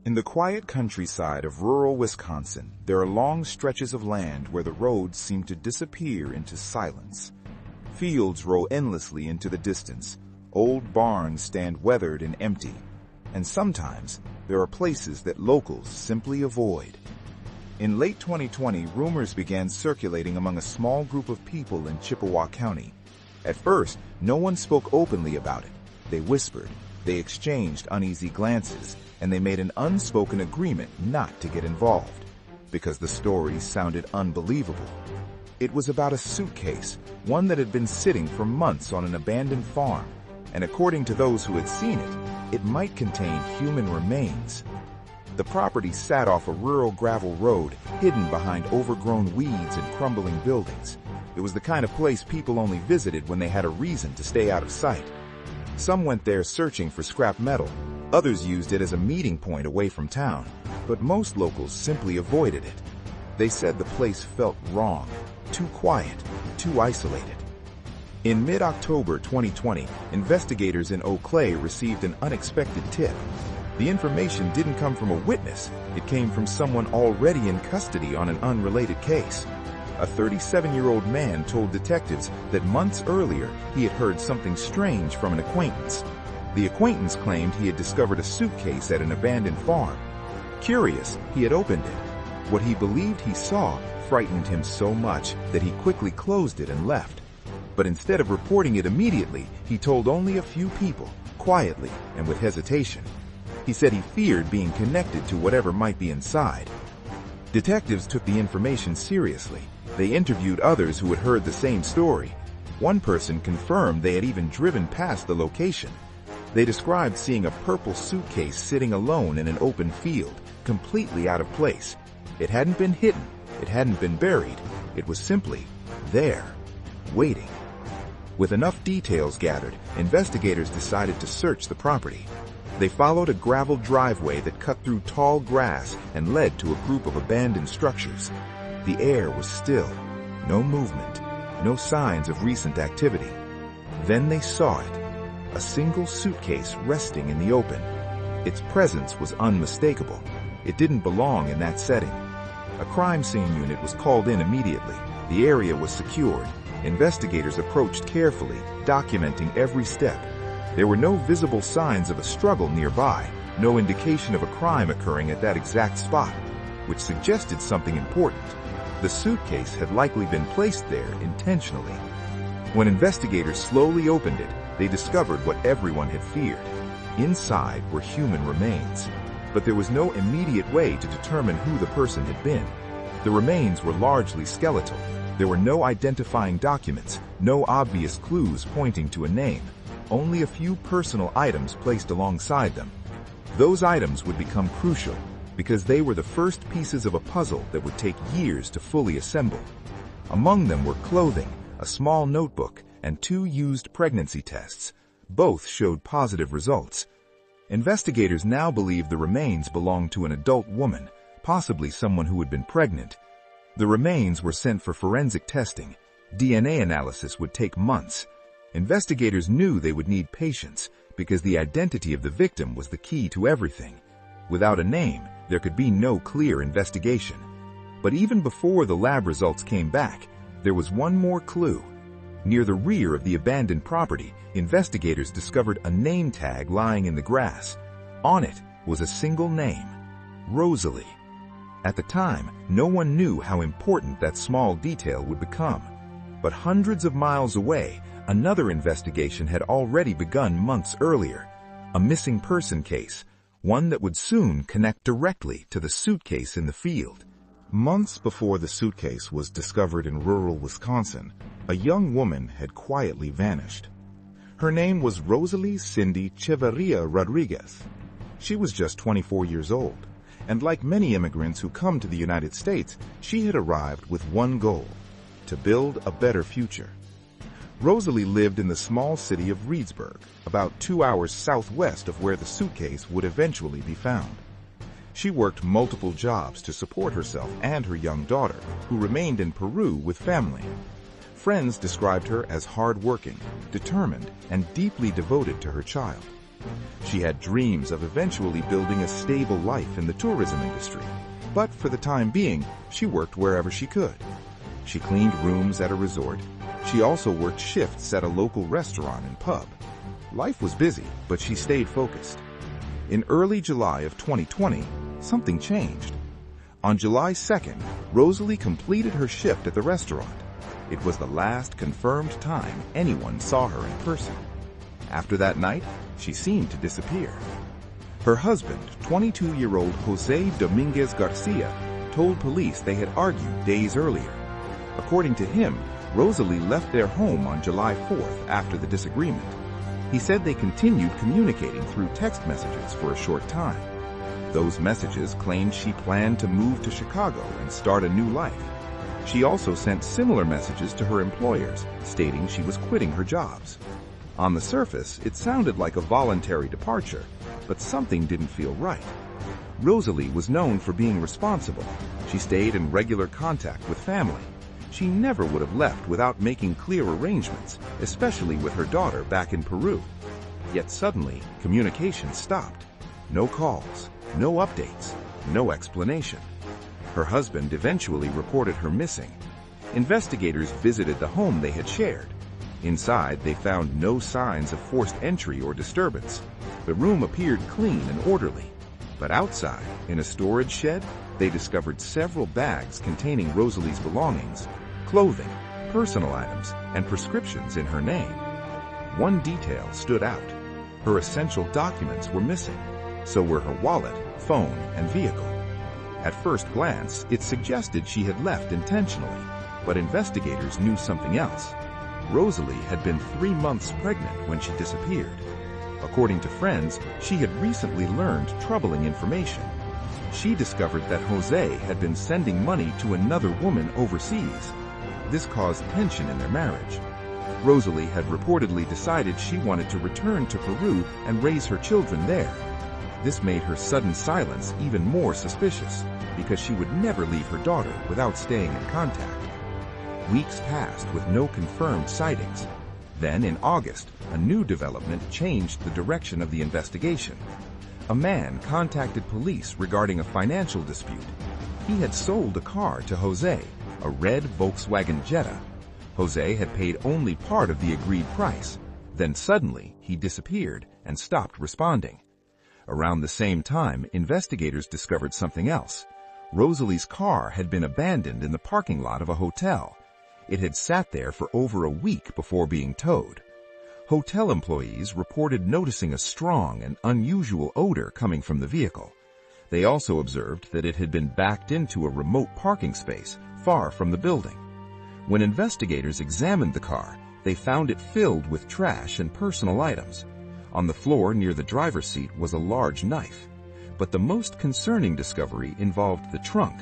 In the quiet countryside of rural Wisconsin, there are long stretches of land where the roads seem to disappear into silence. Fields roll endlessly into the distance, old barns stand weathered and empty, and sometimes there are places that locals simply avoid. In late 2020, rumors began circulating among a small group of people in Chippewa County. At first, no one spoke openly about it. They whispered, they exchanged uneasy glances, and they made an unspoken agreement not to get involved, because the stories sounded unbelievable. It was about a suitcase, one that had been sitting for months on an abandoned farm, and according to those who had seen it, it might contain human remains. The property sat off a rural gravel road, hidden behind overgrown weeds and crumbling buildings. It was the kind of place people only visited when they had a reason to stay out of sight. Some went there searching for scrap metal. Others used it as a meeting point away from town, but most locals simply avoided it. They said the place felt wrong, too quiet, too isolated. In mid-October 2020, investigators in Eau Claire received an unexpected tip. The information didn't come from a witness, it came from someone already in custody on an unrelated case. A 37-year-old man told detectives that months earlier he had heard something strange from an acquaintance. The acquaintance claimed he had discovered a suitcase at an abandoned farm. Curious, he had opened it. What he believed he saw frightened him so much that he quickly closed it and left. But instead of reporting it immediately, he told only a few people, quietly and with hesitation. He said he feared being connected to whatever might be inside. Detectives took the information seriously. They interviewed others who had heard the same story. One person confirmed they had even driven past the location. They described seeing a purple suitcase sitting alone in an open field, completely out of place. It hadn't been hidden, it hadn't been buried, it was simply there, waiting. With enough details gathered, investigators decided to search the property. They followed a gravel driveway that cut through tall grass and led to a group of abandoned structures. The air was still, no movement, no signs of recent activity. Then they saw it. A single suitcase resting in the open. Its presence was unmistakable. It didn't belong in that setting. A crime scene unit was called in immediately. The area was secured. Investigators approached carefully, documenting every step. There were no visible signs of a struggle nearby, no indication of a crime occurring at that exact spot, which suggested something important. The suitcase had likely been placed there intentionally. When investigators slowly opened it, they discovered what everyone had feared. Inside were human remains, but there was no immediate way to determine who the person had been. The remains were largely skeletal. There were no identifying documents, no obvious clues pointing to a name, only a few personal items placed alongside them. Those items would become crucial because they were the first pieces of a puzzle that would take years to fully assemble. Among them were clothing, a small notebook, and 2 used pregnancy tests. Both showed positive results. Investigators now believe the remains belonged to an adult woman, possibly someone who had been pregnant. The remains were sent for forensic testing. DNA analysis would take months. Investigators knew they would need patience because the identity of the victim was the key to everything. Without a name, there could be no clear investigation. But even before the lab results came back, there was one more clue. Near the rear of the abandoned property, investigators discovered a name tag lying in the grass. On it was a single name, Rosalie. At the time, no one knew how important that small detail would become. But hundreds of miles away, another investigation had already begun months earlier. A missing person case, one that would soon connect directly to the suitcase in the field. Months before the suitcase was discovered in rural Wisconsin, a young woman had quietly vanished. Her name was Rosalie Cindy Chevaria Rodriguez. She was just 24 years old, and like many immigrants who come to the United States, she had arrived with one goal: to build a better future. Rosalie lived in the small city of Reedsburg, about 2 hours southwest of where the suitcase would eventually be found. She worked multiple jobs to support herself and her young daughter, who remained in Peru with family. Friends described her as hardworking, determined, and deeply devoted to her child. She had dreams of eventually building a stable life in the tourism industry, but for the time being, she worked wherever she could. She cleaned rooms at a resort. She also worked shifts at a local restaurant and pub. Life was busy, but she stayed focused. In early July of 2020, something changed. On July 2nd, Rosalie completed her shift at the restaurant. It was the last confirmed time anyone saw her in person. After that night, she seemed to disappear. Her husband, 22-year-old Jose Dominguez Garcia, told police they had argued days earlier. According to him, Rosalie left their home on July 4th after the disagreement. He said they continued communicating through text messages for a short time. Those messages claimed she planned to move to Chicago and start a new life. She also sent similar messages to her employers, stating she was quitting her jobs. On the surface, it sounded like a voluntary departure, but something didn't feel right. Rosalie was known for being responsible. She stayed in regular contact with family. She never would have left without making clear arrangements, especially with her daughter back in Peru. Yet suddenly, communication stopped. No calls, no updates, no explanation. Her husband eventually reported her missing. Investigators visited the home they had shared. Inside, they found no signs of forced entry or disturbance. The room appeared clean and orderly. But outside, in a storage shed, they discovered several bags containing Rosalie's belongings, clothing, personal items, and prescriptions in her name. One detail stood out. Her essential documents were missing. So were her wallet, phone, and vehicle. At first glance, it suggested she had left intentionally, but investigators knew something else. Rosalie had been 3 months pregnant when she disappeared. According to friends, she had recently learned troubling information. She discovered that Jose had been sending money to another woman overseas. This caused tension in their marriage. Rosalie had reportedly decided she wanted to return to Peru and raise her children there. This made her sudden silence even more suspicious, because she would never leave her daughter without staying in contact. Weeks passed with no confirmed sightings. Then, in August, a new development changed the direction of the investigation. A man contacted police regarding a financial dispute. He had sold a car to Jose, a red Volkswagen Jetta. Jose had paid only part of the agreed price. Then suddenly, he disappeared and stopped responding. Around the same time, investigators discovered something else. Rosalie's car had been abandoned in the parking lot of a hotel. It had sat there for over a week before being towed. Hotel employees reported noticing a strong and unusual odor coming from the vehicle. They also observed that it had been backed into a remote parking space far from the building. When investigators examined the car, they found it filled with trash and personal items. On the floor near the driver's seat was a large knife. But the most concerning discovery involved the trunk.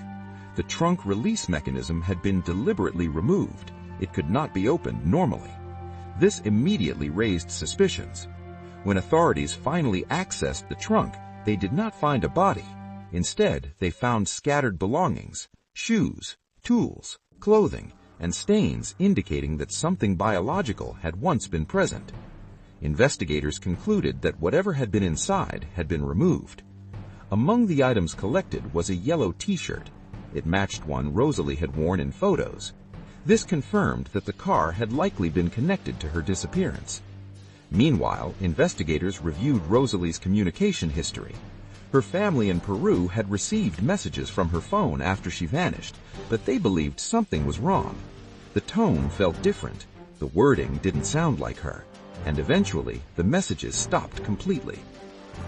The trunk release mechanism had been deliberately removed. It could not be opened normally. This immediately raised suspicions. When authorities finally accessed the trunk, they did not find a body. Instead, they found scattered belongings, shoes, tools, clothing, and stains indicating that something biological had once been present. Investigators concluded that whatever had been inside had been removed. Among the items collected was a yellow t-shirt. It matched one Rosalie had worn in photos. This confirmed that the car had likely been connected to her disappearance. Meanwhile, investigators reviewed Rosalie's communication history. Her family in Peru had received messages from her phone after she vanished, but they believed something was wrong. The tone felt different. The wording didn't sound like her. And eventually, the messages stopped completely.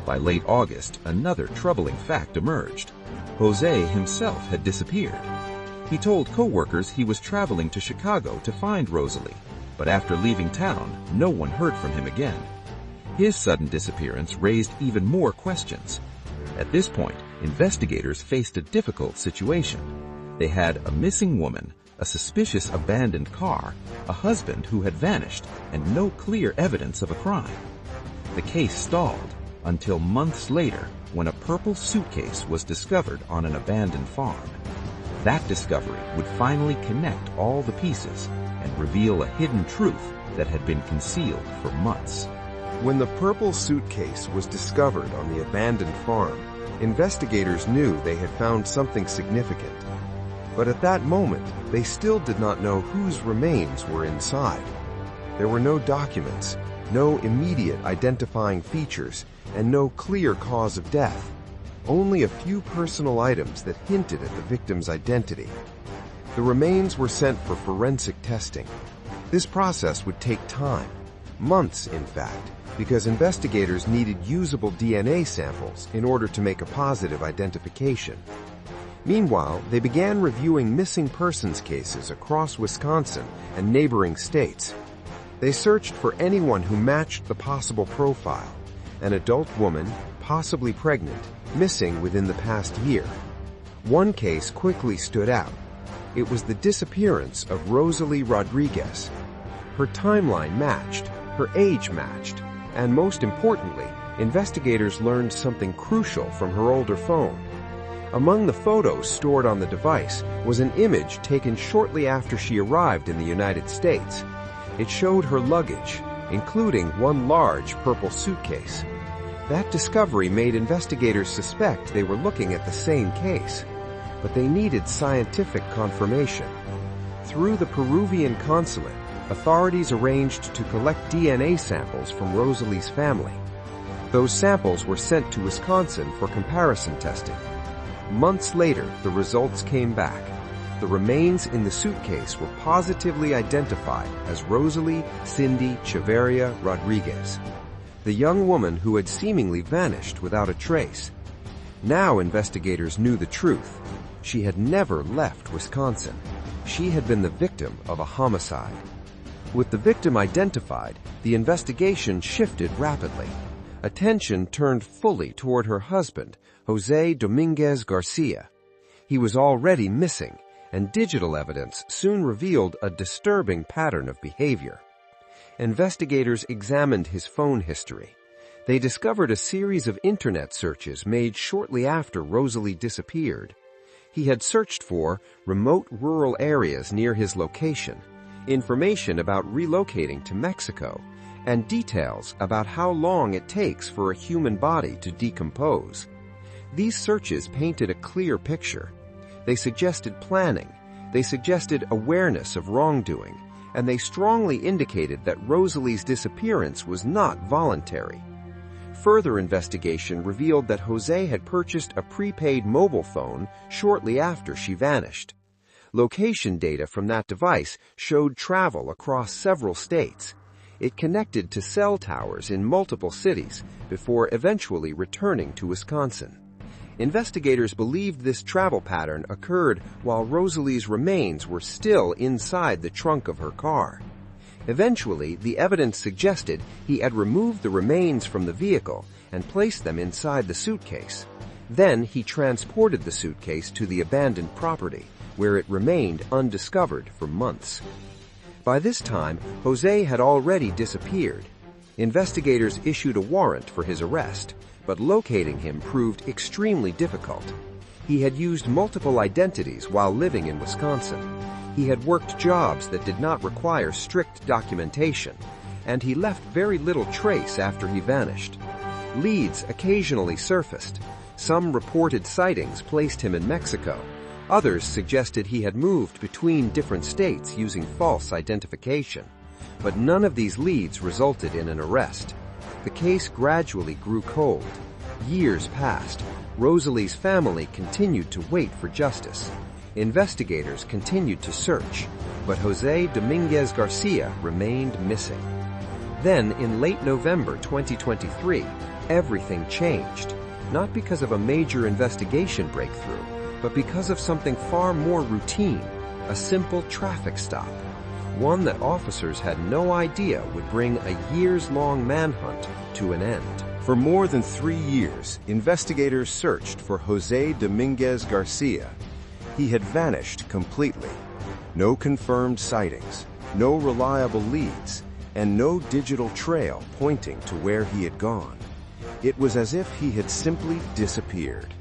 By late August, another troubling fact emerged. Jose himself had disappeared. He told co-workers he was traveling to Chicago to find Rosalie, but after leaving town, no one heard from him again. His sudden disappearance raised even more questions. At this point, investigators faced a difficult situation. They had a missing woman, a suspicious abandoned car, a husband who had vanished, and no clear evidence of a crime. The case stalled until months later when a purple suitcase was discovered on an abandoned farm. That discovery would finally connect all the pieces and reveal a hidden truth that had been concealed for months. When the purple suitcase was discovered on the abandoned farm, investigators knew they had found something significant. But at that moment, they still did not know whose remains were inside. There were no documents, no immediate identifying features, and no clear cause of death. Only a few personal items that hinted at the victim's identity. The remains were sent for forensic testing. This process would take time, months in fact, because investigators needed usable DNA samples in order to make a positive identification. Meanwhile, they began reviewing missing persons cases across Wisconsin and neighboring states. They searched for anyone who matched the possible profile: an adult woman, possibly pregnant, missing within the past year. One case quickly stood out. It was the disappearance of Rosalie Rodriguez. Her timeline matched, her age matched, and most importantly, investigators learned something crucial from her older phone. Among the photos stored on the device was an image taken shortly after she arrived in the United States. It showed her luggage, including one large purple suitcase. That discovery made investigators suspect they were looking at the same case, but they needed scientific confirmation. Through the Peruvian consulate, authorities arranged to collect DNA samples from Rosalie's family. Those samples were sent to Wisconsin for comparison testing. Months later, the results came back. The remains in the suitcase were positively identified as Rosalie Cindy Chevaria Rodriguez, the young woman who had seemingly vanished without a trace. Now investigators knew the truth. She had never left Wisconsin. She had been the victim of a homicide. With the victim identified, the investigation shifted rapidly. Attention turned fully toward her husband, Jose Dominguez Garcia. He was already missing, and digital evidence soon revealed a disturbing pattern of behavior. Investigators examined his phone history. They discovered a series of internet searches made shortly after Rosalie disappeared. He had searched for remote rural areas near his location, information about relocating to Mexico, and details about how long it takes for a human body to decompose. These searches painted a clear picture. They suggested planning, they suggested awareness of wrongdoing, and they strongly indicated that Rosalie's disappearance was not voluntary. Further investigation revealed that Jose had purchased a prepaid mobile phone shortly after she vanished. Location data from that device showed travel across several states. It connected to cell towers in multiple cities before eventually returning to Wisconsin. Investigators believed this travel pattern occurred while Rosalie's remains were still inside the trunk of her car. Eventually, the evidence suggested he had removed the remains from the vehicle and placed them inside the suitcase. Then he transported the suitcase to the abandoned property, where it remained undiscovered for months. By this time, Jose had already disappeared. Investigators issued a warrant for his arrest, but locating him proved extremely difficult. He had used multiple identities while living in Wisconsin. He had worked jobs that did not require strict documentation, and he left very little trace after he vanished. Leads occasionally surfaced. Some reported sightings placed him in Mexico. Others suggested he had moved between different states using false identification. But none of these leads resulted in an arrest. The case gradually grew cold. Years passed. Rosalie's family continued to wait for justice. Investigators continued to search, but Jose Dominguez Garcia remained missing. Then, in late November 2023, everything changed. Not because of a major investigation breakthrough, but because of something far more routine, a simple traffic stop. One that officers had no idea would bring a years-long manhunt to an end. For more than 3 years, investigators searched for Jose Dominguez Garcia. He had vanished completely. No confirmed sightings, no reliable leads, and no digital trail pointing to where he had gone. It was as if he had simply disappeared.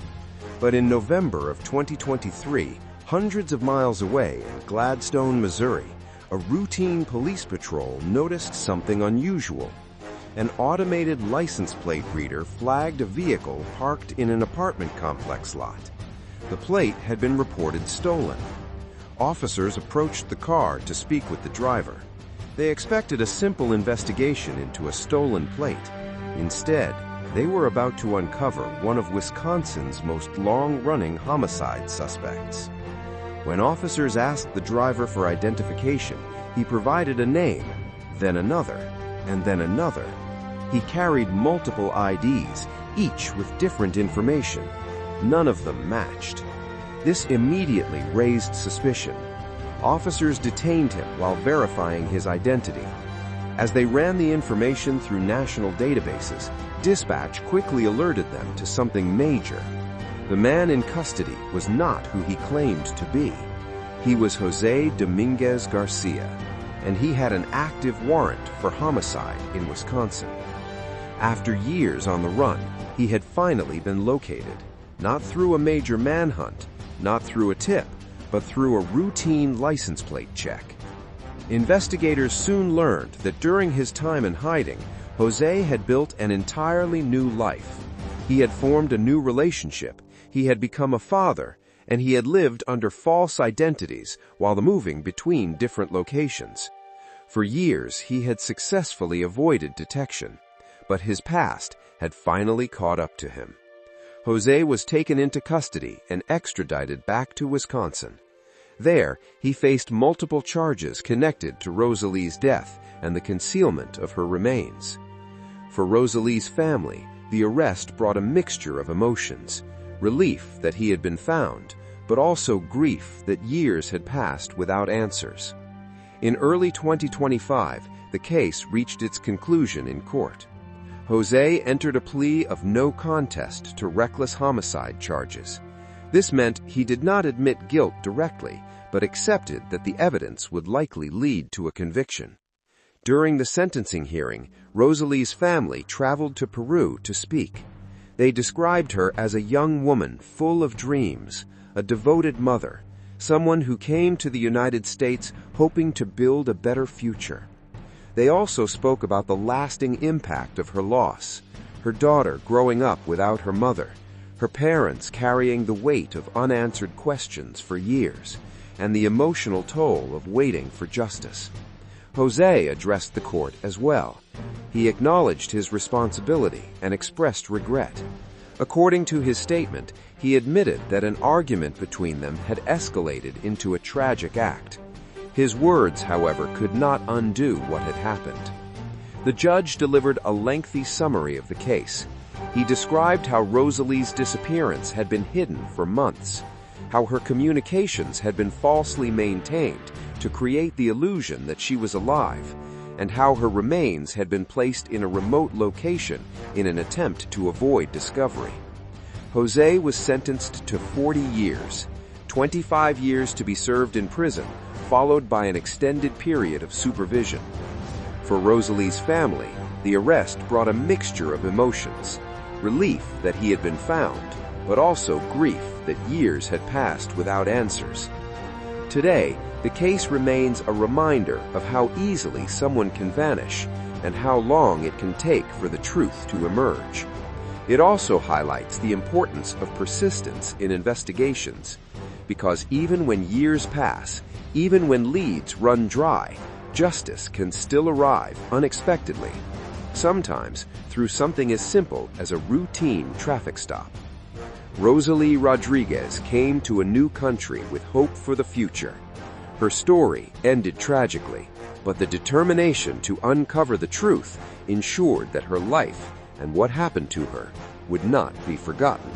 But in November of 2023, hundreds of miles away in Gladstone, Missouri, a routine police patrol noticed something unusual. an automated license plate reader flagged a vehicle parked in an apartment complex lot. The plate had been reported stolen. Officers approached the car to speak with the driver. They expected a simple investigation into a stolen plate. Instead, they were about to uncover one of Wisconsin's most long-running homicide suspects. When officers asked the driver for identification, he provided a name, then another, and then another. He carried multiple IDs, each with different information. None of them matched. This immediately raised suspicion. Officers detained him while verifying his identity. As they ran the information through national databases, dispatch quickly alerted them to something major. The man in custody was not who he claimed to be. He was Jose Dominguez Garcia, and he had an active warrant for homicide in Wisconsin. After years on the run, he had finally been located, not through a major manhunt, not through a tip, but through a routine license plate check. Investigators soon learned that during his time in hiding, Jose had built an entirely new life. He had formed a new relationship, he had become a father, and he had lived under false identities while moving between different locations. For years, he had successfully avoided detection, but his past had finally caught up to him. Jose was taken into custody and extradited back to Wisconsin. There, he faced multiple charges connected to Rosalie's death and the concealment of her remains. For Rosalie's family, the arrest brought a mixture of emotions: relief that he had been found, but also grief that years had passed without answers. In early 2025, the case reached its conclusion in court. Jose entered a plea of no contest to reckless homicide charges. This meant he did not admit guilt directly, but accepted that the evidence would likely lead to a conviction. During the sentencing hearing, Rosalie's family traveled to Peru to speak. They described her as a young woman full of dreams, a devoted mother, someone who came to the United States hoping to build a better future. They also spoke about the lasting impact of her loss, her daughter growing up without her mother, her parents carrying the weight of unanswered questions for years, and the emotional toll of waiting for justice. Jose addressed the court as well. He acknowledged his responsibility and expressed regret. According to his statement, he admitted that an argument between them had escalated into a tragic act. His words, however, could not undo what had happened. The judge delivered a lengthy summary of the case. He described how Rosalie's disappearance had been hidden for months, how her communications had been falsely maintained to create the illusion that she was alive, and how her remains had been placed in a remote location in an attempt to avoid discovery. Jose was sentenced to 40 years, 25 years to be served in prison, followed by an extended period of supervision. For Rosalie's family, the arrest brought a mixture of emotions: relief that he had been found, but also grief that years had passed without answers. Today, the case remains a reminder of how easily someone can vanish and how long it can take for the truth to emerge. It also highlights the importance of persistence in investigations, because even when years pass, even when leads run dry, justice can still arrive unexpectedly, sometimes through something as simple as a routine traffic stop. Rosalie Rodriguez came to a new country with hope for the future. Her story ended tragically, but the determination to uncover the truth ensured that her life and what happened to her would not be forgotten.